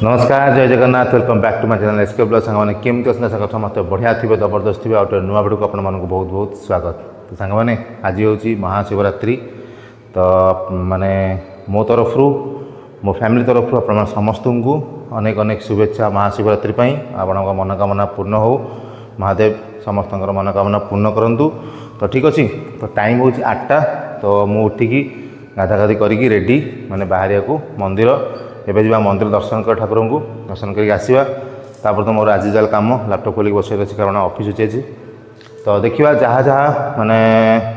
नमस्कार जय Jagannath welcome back to my channel SK blog सांग केमती अच्छा संग मत बढ़िया थे जबरदस्त थे आउट नुआ भिडियो को आपको बहुत बहुत स्वागत। तो सांग मैंने आज हूँ महाशिवरात्रि तो माने मो तरफ मो फैमिली तरफ आप समस्त को अनेक अनेक शुभेच्छा महाशिवरात्रि आपण मनोकामना पूर्ण हो महादेव समस्त मनोकामना पूर्ण करूँ। तो ठीक अच्छे तो टाइम हूँ 8टा तो मु उठिकी गाधागाधि करी रेडी माने बाहर को मंदिर एवं जा मंदिर दर्शन कर ठाकुर को दर्शन करके आसवा तापर तो मोर आज जाल कम लैपटॉप खोलिक बस अच्छे कारण ऑफिस अच्छी तो देखा जहाँ जहाँ माने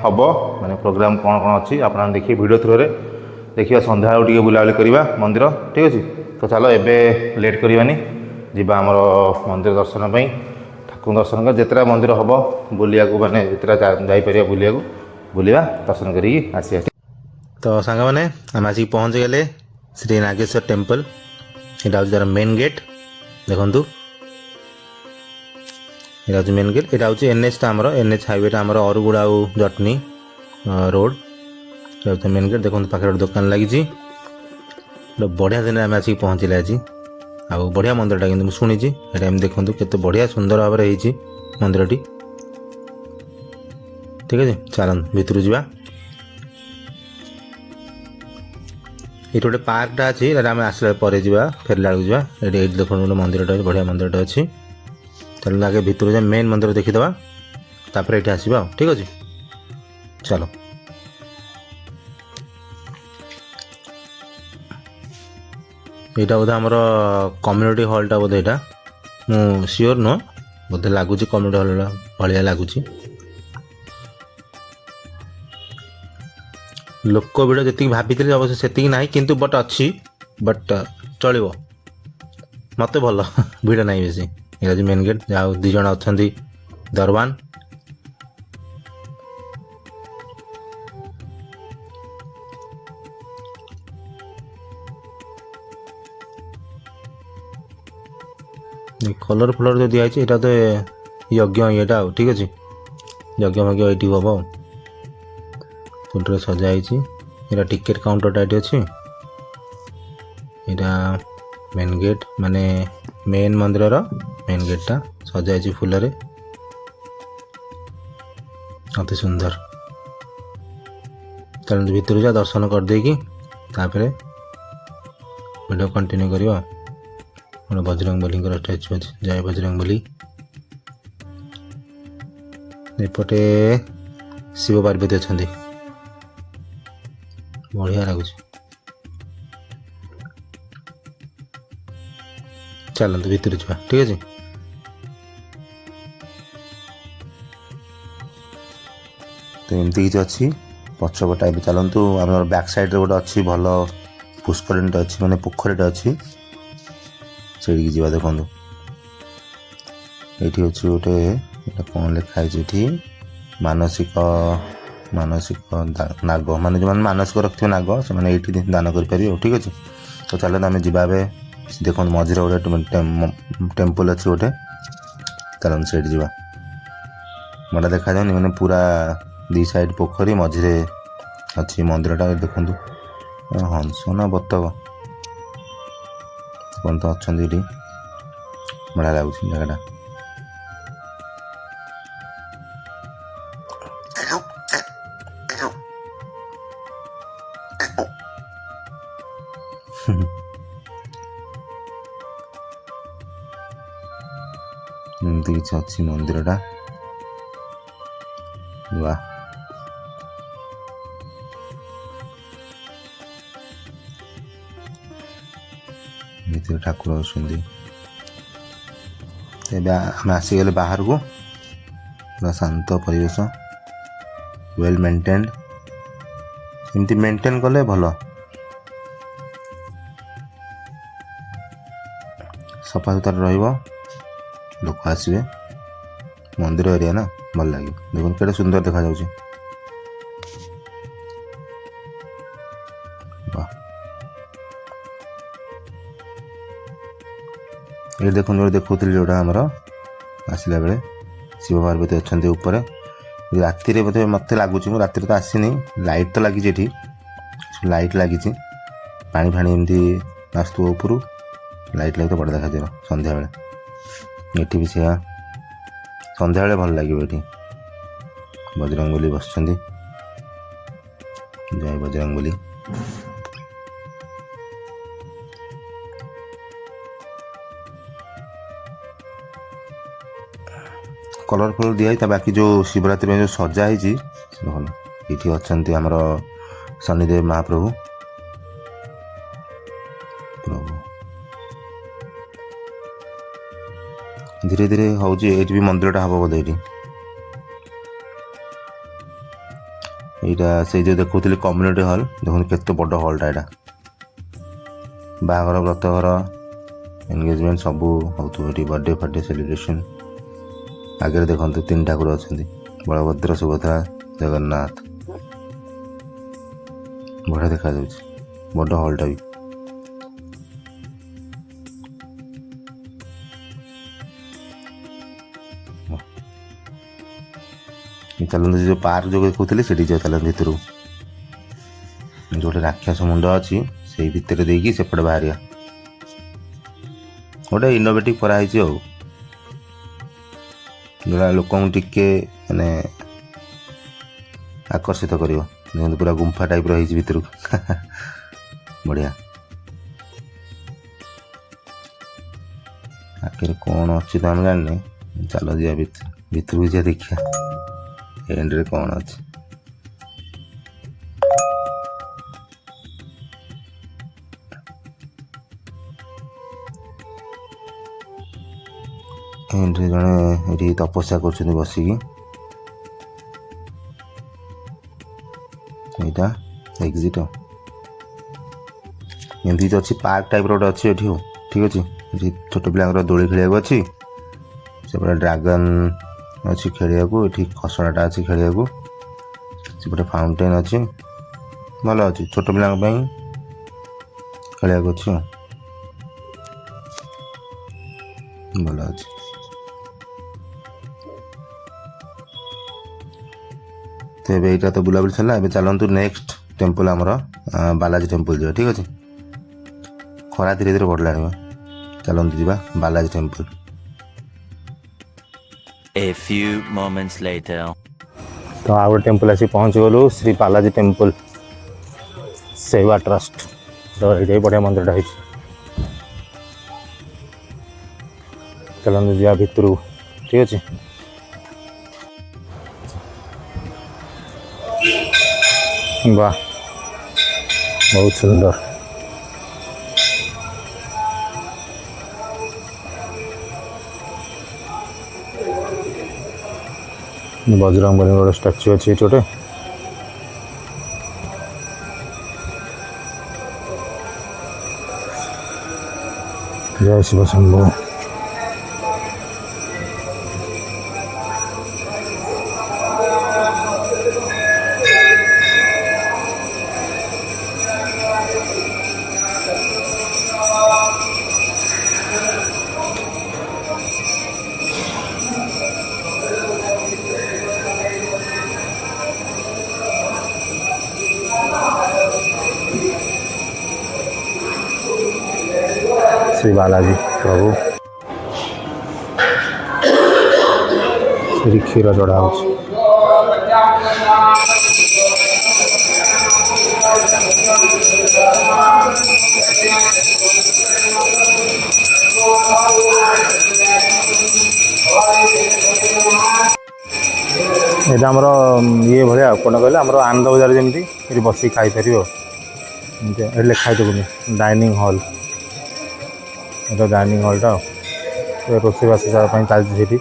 हम माने प्रोग्राम कौन कौन अच्छी आप देखिए वीडियो थ्रू रे देखिए संध्या टे बुलाबुली करवा मंदिर ठीक अच्छे। तो चलो एवं लेट करवानी जीवा आमर मंदिर दर्शन पर ठाकुर दर्शन कर जितना मंदिर हम बुलिया माने जितना जापर बुलिया दर्शन कर आसिया। तो सांग मैंने आम आसिक पहुँच गले श्री नागेश्वर टेम्पल यहाँ हूँ तार मेन गेट देखु यहाँ हूँ मेन गेट यहाँ हूँ एनएच आमर एनएच हाईवे आमर अरुगुड़ा जटनी रोड यहाँ मेन गेट देखो पाखे दुकान लगी बढ़िया दिन आम आसिक पहुँचले आज आ बढ़िया मंदिरटा कि शुणी देखो केते बढ़िया सुंदर भाव में मंदिरटी ठीक है। चलन भितर जावा ये गोटे पार्कटा अच्छी आम आसला फेरला बेलू ये देखो गोटे मंदिरटा बढ़िया मंदिरटा अच्छी चलो आगे भितर जा मेन मंदिर देखीदे तापर ये आसवा ठीक अच्छे। चलो यहाँ बोधे आमर कम्युनिटी हॉलटा बोधे यहाँ मु सियोर नुह बोधे लगुच कम्युनिटी हॉल भाया लगुच लोक भिड़ जी भाभी अवश्य से ना किंतु बट अच्छी बट चलो मत भल भिड़ ना बेसी ये मेन गेट जहाँ दीज अच्छा दरबान कलर फलर जो दिखाई यहाँ तो यज्ञ येटा ठीक अच्छे यज्ञ भज्ञ ये हम फुल सजाई ଏଇଟା ଟିକେଟ୍ କାଉଣ୍ଟରଟା ଏଠି ଅଛି। ଏଇଟା ମେନ୍ ଗେଟ୍, ମାନେ ମେନ୍ ମନ୍ଦିରର ମେନ୍ ଗେଟ୍ଟା ସଜା ହେଇଛି ଫୁଲରେ, ଅତି ସୁନ୍ଦର। ଚାଲନ୍ତୁ ଭିତରୁ ଯା ଦର୍ଶନ କରିଦେଇକି ତାପରେ ଭିଡ଼ିଓ କଣ୍ଟିନ୍ୟୁ କରିବା। ଗୋଟେ ବଜରଙ୍ଗ ବଲିଙ୍କର ଷ୍ଟାଚୁ ଅଛି, ଜୟ ବଜରଙ୍ଗ ବଲି। ଏପଟେ ଶିବ ପାର୍ବତୀ ଅଛନ୍ତି, ବଢ଼ିଆ ଲାଗୁଛି। ଚାଲନ୍ତୁ ଭିତରୁ ଯିବା, ଠିକ୍ ଅଛି। ତ ଏମିତି କିଛି ଅଛି ପଛପଟା। ଏବେ ଚାଲନ୍ତୁ ଆମର ବ୍ୟାକ୍ ସାଇଡ଼୍ରେ ଗୋଟେ ଅଛି ଭଲ ପୁଷ୍କରିଣୀଟେ ଅଛି, ମାନେ ପୋଖରୀଟେ ଅଛି, ସେଇଠିକି ଯିବା। ଦେଖନ୍ତୁ ଏଇଠି ଅଛି ଗୋଟେ, ଏଇଟା କ'ଣ ଲେଖା ହେଇଛି ଏଠି, ମାନସିକ ନାଗ, ମାନେ ଯେଉଁମାନେ ମାନସିକ ରଖିଥିବେ ନାଗ ସେମାନେ ଏଇଠି ଦାନ କରିପାରିବେ ଆଉ, ଠିକ୍ ଅଛି। ତ ଚାଲନ୍ତୁ ଆମେ ଯିବା। ଏବେ ଦେଖନ୍ତୁ ମଝିରେ ଗୋଟେ ଟେମ୍ପଲ୍ ଅଛି ଗୋଟେ, ଚାଲନ୍ତୁ ସେଇଠି ଯିବା। ବଢ଼ିଆ ଦେଖାଯାଉନି, ମାନେ ପୁରା ଦୁଇ ସାଇଡ଼୍ ପୋଖରୀ, ମଝିରେ ଅଛି ମନ୍ଦିରଟା। ଦେଖନ୍ତୁ ହଂସ ନା ବତକ କ'ଣ ତ ଅଛନ୍ତି ଏଠି, ବଢ଼ିଆ ଲାଗୁଛି ଜାଗାଟା। ଏମିତି କିଛି ଅଛି ମନ୍ଦିରଟା, ବାଃ। ଭିତରେ ଠାକୁର ଅଛନ୍ତି। ଏବେ ଆମେ ଆସିଗଲେ ବାହାରକୁ, ପୁରା ଶାନ୍ତ ପରିବେଶ, ୱେଲ୍ ମେଣ୍ଟେନ୍ଡ। ଏମିତି ମେଣ୍ଟେନ୍ କଲେ ଭଲ, ସଫାସୁତରା ରହିବ, ଲୋକ ଆସିବେ, ମନ୍ଦିର ଏରିଆ ନା, ଭଲ ଲାଗିବ। ଦେଖନ୍ତୁ କେତେ ସୁନ୍ଦର ଦେଖାଯାଉଛି, ବାଃ। ଏଠି ଦେଖନ୍ତୁ ଯୋଉଟା ଦେଖାଉଥିଲି, ଯେଉଁଟା ଆମର ଆସିଲା ବେଳେ ଶିବ ପାର୍ବତୀ ଅଛନ୍ତି ଉପରେ। ରାତିରେ ବୋଧେ ମୋତେ ଲାଗୁଛି, ମୁଁ ରାତିରେ ତ ଆସିନି, ଲାଇଟ୍ ତ ଲାଗିଛି ଏଠି, ଲାଇଟ୍ ଲାଗିଛି, ପାଣି ଫାଣି ଏମିତି ଆସୁଥିବ ଉପରୁ, ଲାଇଟ୍ ଲାଗିଲେ ବଡ଼ ଦେଖାଯିବ ସନ୍ଧ୍ୟାବେଳେ। ଏଠି ବି ସେୟା, ସନ୍ଧ୍ୟାବେଳେ ଭଲ ଲାଗିବ। ଏଠି ବଜରଙ୍ଗବଲି ବସିଛନ୍ତି, ଜୟ ବଜରଙ୍ଗବଲି। କଲର୍ ଫଲର୍ ଦିଆହେଇ, ତା ବାକି ଯେଉଁ ଶିବରାତ୍ରି ପାଇଁ ଯେଉଁ ସଜା ହେଇଛି ସେ ଭଲ। ଏଇଠି ଅଛନ୍ତି ଆମର ଶନିଦେବ ମହାପ୍ରଭୁ, ଧୀରେ ଧୀରେ ହେଉଛି। ଏଇଠି ବି ମନ୍ଦିରଟା ହେବ ବୋଧେ ଏଇଠି। ଏଇଟା ସେଇ ଯେଉଁ ଦେଖାଉଥିଲି କମ୍ୟୁନିଟି ହଲ୍, ଦେଖନ୍ତୁ କେତେ ବଡ଼ ହଲ୍ଟା ଏଇଟା। ବାହାଘର, ବ୍ରତଘର, ଏନଗେଜମେଣ୍ଟ ସବୁ ହେଉଥିବ ଏଠି, ବର୍ଥଡ଼େ ଫର୍ଥଡ଼େ ସେଲିବ୍ରେସନ୍। ଆଗରେ ଦେଖନ୍ତୁ 3 ଠାକୁର ଅଛନ୍ତି, ବଳଭଦ୍ର, ସୁଭଦ୍ରା, ଜଗନ୍ନାଥ, ବଢ଼ିଆ ଦେଖାଯାଉଛି, ବଡ଼ ହଲ୍ଟା ବି। ଚାଲନ୍ତୁ ଯେଉଁ ପାର୍କ ଯେଉଁ ଦେଖାଉଥିଲି ସେଠି ଯିବା, ଚାଲନ୍ତୁ ଭିତରୁ। ଯେଉଁଠି ରାକ୍ଷସ ମୁଣ୍ଡ ଅଛି ସେଇ ଭିତରେ ଦେଇକି ସେପଟେ ବାହାରିବା। ଗୋଟେ ଇନୋଭେଟିଭ୍ କରାହେଇଛି ଆଉ, ଯେଉଁଟା ଲୋକଙ୍କୁ ଟିକେ ମାନେ ଆକର୍ଷିତ କରିବ। ଯେମିତି ପୁରା ଗୁମ୍ଫା ଟାଇପ୍ର ହେଇଛି ଭିତରକୁ, ବଢ଼ିଆ। ଆଖିରେ କ'ଣ ଅଛି ତ ଆମେ ଜାଣିନେ, ଚାଲ ଯିବା ଭିତରକୁ ଯିବା, ଦେଖିବା ଏଣ୍ଡରେ କ'ଣ ଅଛି। ଏଣ୍ଡରେ ଜଣେ ଏଠି ତପସ୍ୟା କରୁଛନ୍ତି ବସିକି। ଏଇଟା ଏକ୍ଜିଟ୍, ଏମିତି ଅଛି ପାର୍କ ଟାଇପ୍ର ଗୋଟେ ଅଛି ଏଠି, ଠିକ୍ ଅଛି। ଏଠି ଛୋଟ ପିଲାଙ୍କର ଦୋଳି ଖେଳିବାକୁ ଅଛି, ସେପଟେ ଡ୍ରାଗନ୍ ଅଛି ଖେଳିବାକୁ, ଏଠି ଖସଡ଼ାଟା ଅଛି ଖେଳିବାକୁ, ସେପଟେ ଫାଉଣ୍ଟେନ୍ ଅଛି, ଭଲ ଅଛି, ଛୋଟ ପିଲାଙ୍କ ପାଇଁ ଖେଳିବାକୁ ଅଛି, ଭଲ ଅଛି। ତ ଏବେ ଏଇଟା ତ ବୁଲାବୁଲି ସରିଲା, ଏବେ ଚାଲନ୍ତୁ ନେକ୍ସଟ टेम्पल आमर बालाजी टेम्पल जा ठीक अच्छे खरा धीरे धीरे बढ़ला चलते जा Balaji temple A few moments later. तो आ गए टेम्पल आसी पहुँच गलु श्री बालाजी टेम्पल सेवा ट्रस्ट तो ये बढ़िया मंदिरटा है चलते जा भितर ठीक अच्छे वाह बहुत सुंदर बजरंग बली गोटे स्टाच्यू अच्छी छोटे जय शिव शंभु श्री बालाजी प्रभु श्री क्षीर चढ़ा यहाँ आमर ये भाया कौन कहले आमर आनंद बजार जमी बस खाई पार लिखाई देखुनि डाइनिंग हॉल ये डाइनिंग हॉलटा रोषेईबास चलती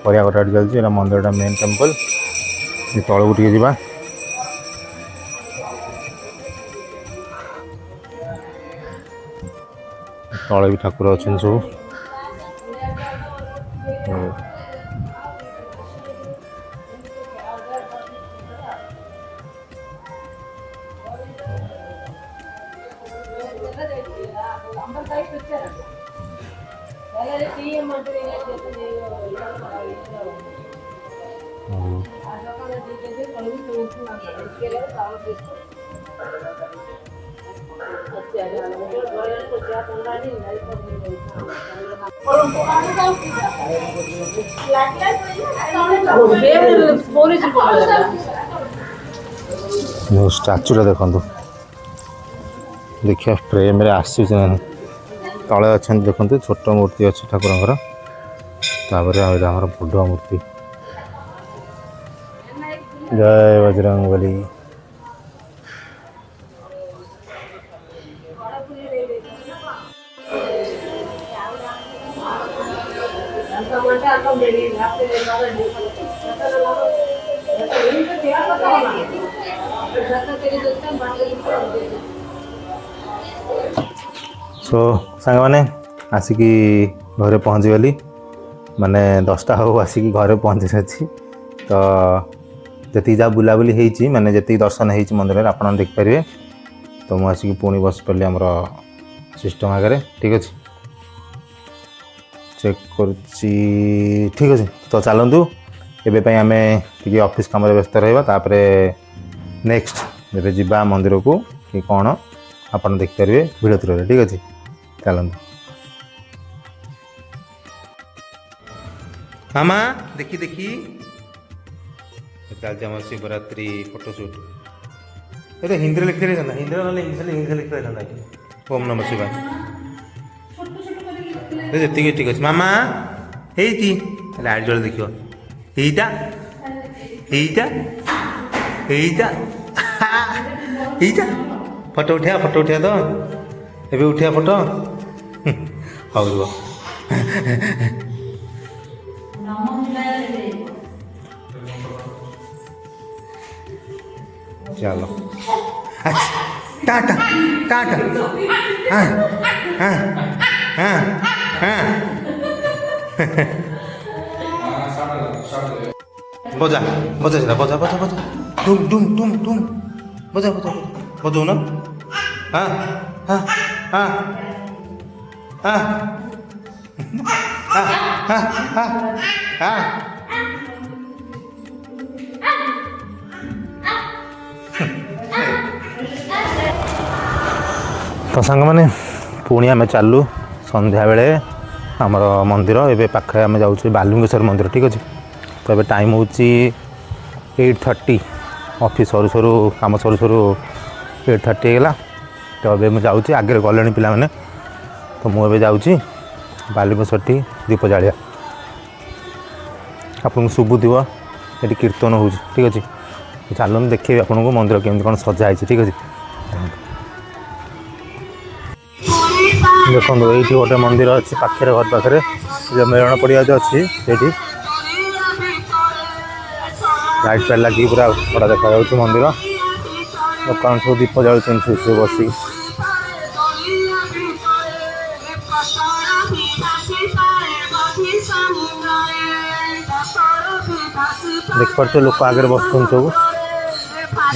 परिया कटा चलती मंदिरटा मेन टेम्पल तलू टे जा तले भी ठाकुर अच्छा सब स्टाच्यूटा देखो देखिए फ्रेम आसूँ तले अच्छा देखते छोट मूर्ति अच्छी ठाकुर आमर बड़ मूर्ति जय बजरंग बली सो सांग मैंने आसिकी घरे पहुँच गली माने 10टा हो आसिकी घरे पहुँची सारी तो जी जहाँ बुलाबुली होती माने जी दर्शन हो मंदिर में आप देखिपारे तो मुझे आसिक पुणी बस पड़े आमर सिस्टम आगे ठीक अच्छे चेक कर ठीक अच्छे तो चलतु एवं आम टे ऑफिस काम व्यस्त रहा नेक्स्ट जब जा मंदिर को कि कौन आप देखिपारे भिड़ थ्रू ठीक अच्छे चलतु मामा देखी देखी चलते आम शिवरात्रि फोटोशूट ये हिंदी लिखी रही हिंदी ना इंग्लिश लिखी रही ओम नमः शिवाय जी ठीक अच्छे मामा हेती लाइट जल देखियो এইটা এইটা এইটা এইটা ফটো উঠা তো এবে উঠা ফটো হও ରୁହ चलो टाटा टाटा हाँ हाँ हाँ हाँ बजा बजा सीधा बजा बजा बजा डुम डुम डुम डुम बजा बजा बजाऊ ना हाँ हाँ हाँ हाँ हाँ हाँ हाँ हाँ ତ ସାଙ୍ଗମାନେ ପୁଣି ଆମେ ଚାଲୁ ସନ୍ଧ୍ୟାବେଳେ ଆମର ମନ୍ଦିର ଏବେ ପାଖରେ ଆମେ ଯାଉଛୁ ବାଲୁଙ୍ଗେଶ୍ୱର ମନ୍ଦିର ଠିକ୍ ଅଛି। ତ ଏବେ ଟାଇମ୍ ହେଉଛି 8:30 ଅଫିସ୍ ସରୁ ସରୁ କାମ ସରୁ ସରୁ 8:30 ହେଇଗଲା। ତ ଏବେ ମୁଁ ଯାଉଛି ଆଗରେ ଗଲେଣି ପିଲାମାନେ। ତ ମୁଁ ଏବେ ଯାଉଛି ବାଲୁଙ୍ଗେଶ୍ୱରଠି ଦୀପ ଜାଳିବା। ଆପଣଙ୍କୁ ଶୁଭୁଥିବ ଏଠି କୀର୍ତ୍ତନ ହେଉଛି ଠିକ୍ ଅଛି। ଚାଲନ୍ତୁ ଦେଖେଇବି ଆପଣଙ୍କୁ ମନ୍ଦିର କେମିତି କ'ଣ ସଜା ହେଇଛି ଠିକ୍ ଅଛି। ଦେଖନ୍ତୁ ଏଇଠି ଗୋଟେ ମନ୍ଦିର ଅଛି ପାଖରେ ଘର ପାଖରେ ଯେଉଁ ମେଳଣ ପଡ଼ିଆ ଯେଉଁ ଅଛି ସେଇଠି ଲାଇଟ୍ ଫାଇଟ୍ ଲାଗିକି ପୁରା ବଢ଼ିଆ ଦେଖାଯାଉଛି ମନ୍ଦିର। ଲୋକମାନେ ସବୁ ଦୀପ ଜାଳୁଛନ୍ତି ସବୁ ବସିକି। ଦେଖିପାରୁଥିବେ ଲୋକ ଆଗରେ ବସୁଛନ୍ତି ସବୁ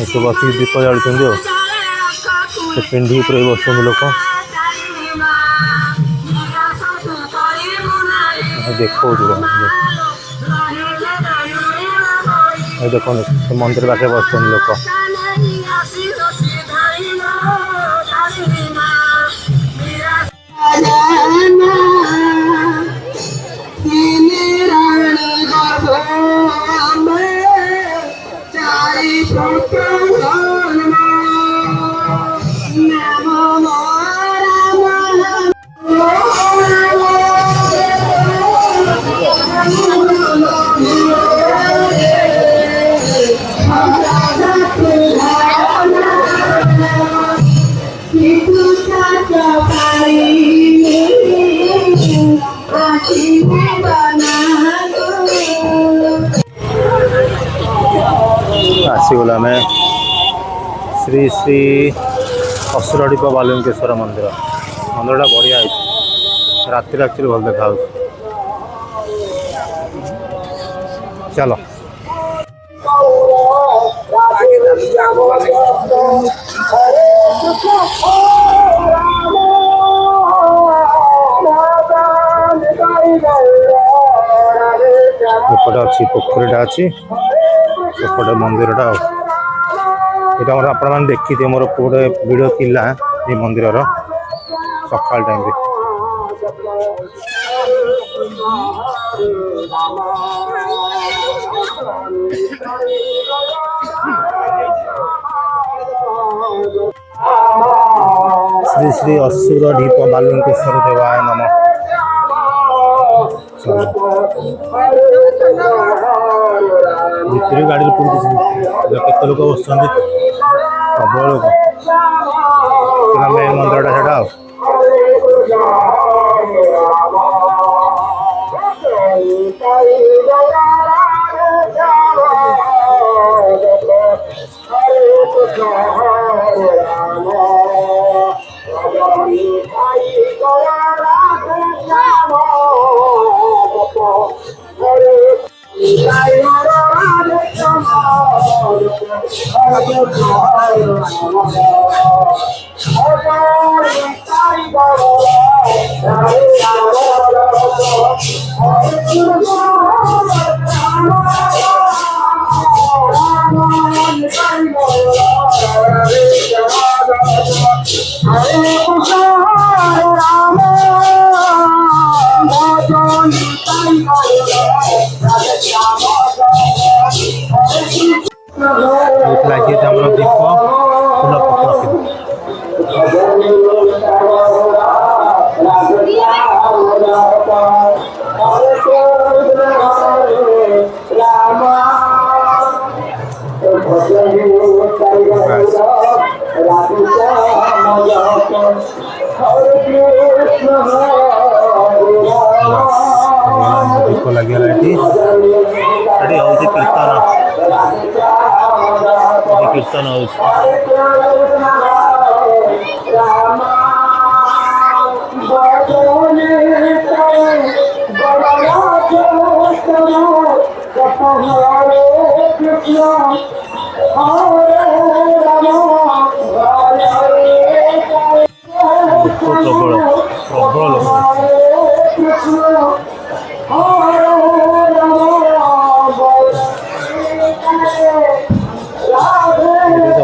ଏସବୁ ବସିକି ଦୀପ ଜାଳୁଛନ୍ତି ଆଉ ସେ ପିଣ୍ଡି ଉପରେ ବସୁଛନ୍ତି ଲୋକ ଦେଖାଉଛି। ଦେଖନ୍ତୁ ସେ ମନ୍ଦିର ପାଖରେ ବସୁଛନ୍ତି ଲୋକ। ଆସିଗଲୁ ଆମେ ଶ୍ରୀ ଶ୍ରୀ ଅସୁରଢିପ ବାଲୁଙ୍ଗେଶ୍ୱର ମନ୍ଦିର। ମନ୍ଦିରଟା ବଢ଼ିଆ ହେଇଛି। ରାତିରେ ଆକ୍ଚୁଆଲି ଭଲ ଦେଖାଯାଉଛି। ଚାଲ ଏପଟେ ଅଛି ପୋଖରୀଟା ଅଛି ସେପଟେ ମନ୍ଦିରଟା ଆଉ ଏଇଟା ଆମର ଆପଣମାନେ ଦେଖିଥିବେ ମୋର ଗୋଟେ ଭିଡ଼ିଓ ଥିଲା ଏ ମନ୍ଦିରର ସକାଳ ଟାଇମ୍ରେ। ଶ୍ରୀ ଶ୍ରୀ ଅସୁରଢିପ ବାଲୁଙ୍ଗେଶ୍ୱର ଦେବାୟ ନମଃ। ଭିତରେ ଗାଡ଼ିରେ ପୁରୀ କେତେ ଲୋକ ବସୁଛନ୍ତି ପ୍ରବଳ ଲୋକ। ମେନ୍ ମନ୍ଦିରଟା ସେଇଟା ଆଉ ଲାଗିଛି ଆମର ଦୀପ ଫୁଲ ପତ୍ର ଦୀପ ଲାଗିଗଲା ଏଠି ହଉଛି କୀର୍ତ୍ତନ। କୀର୍ତ୍ତନ ହଉଛି ପ୍ରବଳ ପ୍ରବଳ ଲୋକ।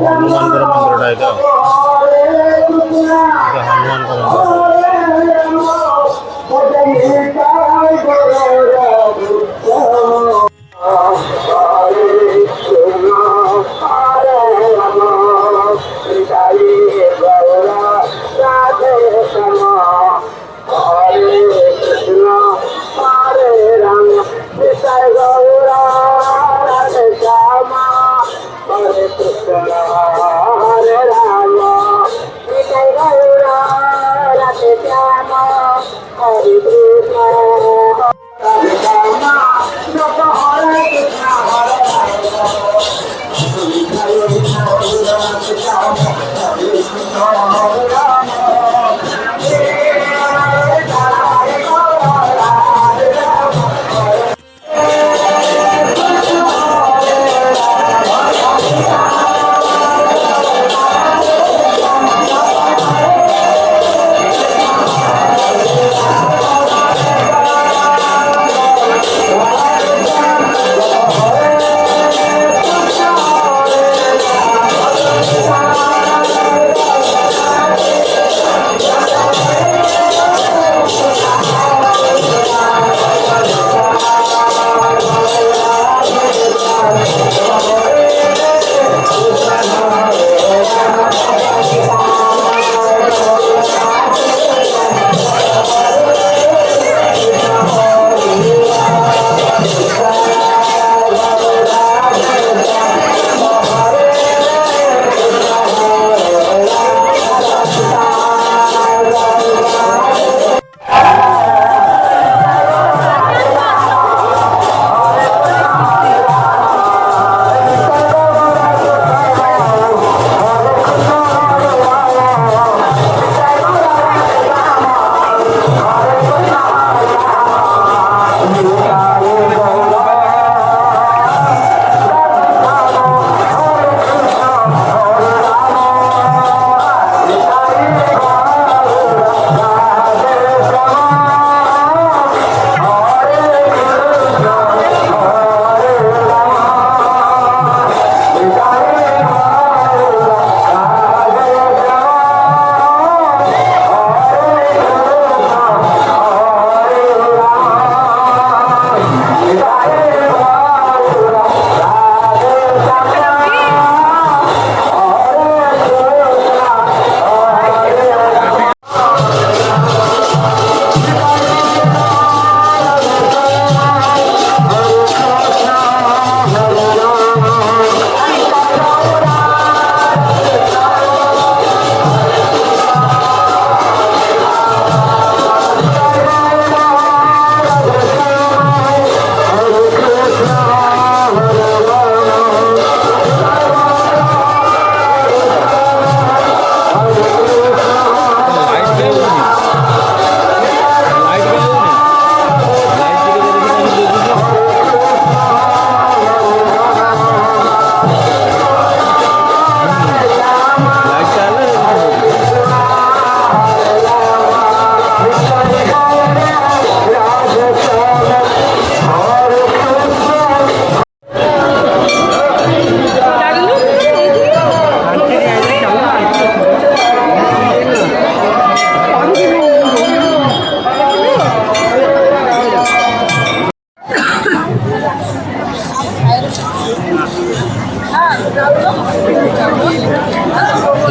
ହନୁମାନଙ୍କର ମନ୍ଦିରଟା ଏଇଟା।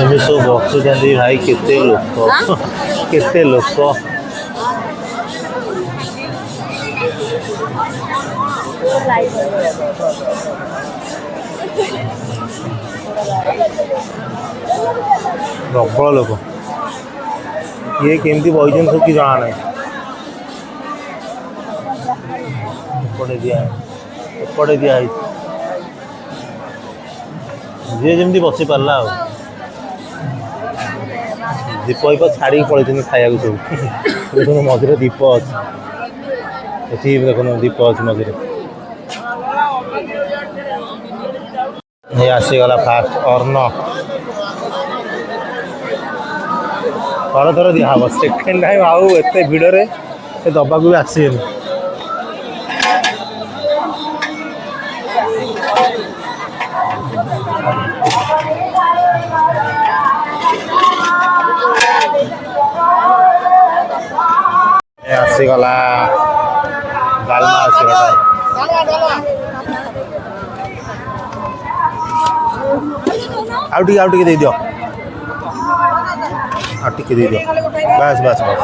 एमती सब बसुँच भाई केते लोक केते लोक प्रबल लोक ये केमती बही सब कि जना ना एपटे दिखाई जी जमी बसी पारा दीप हीप छाड़ी पड़े खाया सब देखो मझे दीप अच्छी देखो दीप अच्छे मझे आसीगला फास्ट अर्ण थर थर दिहब सेकेंड टाइम आउ एत भिड़े दबा भी आसे ଆସିଗଲା ଡାଲମା ଆସିଗଲା ଆଉ ଟିକେ ଦେଇଦିଅ ଆଉ ଟିକେ ଦେଇଦିଅ ବାସ୍ ବାସ୍ ବାସ୍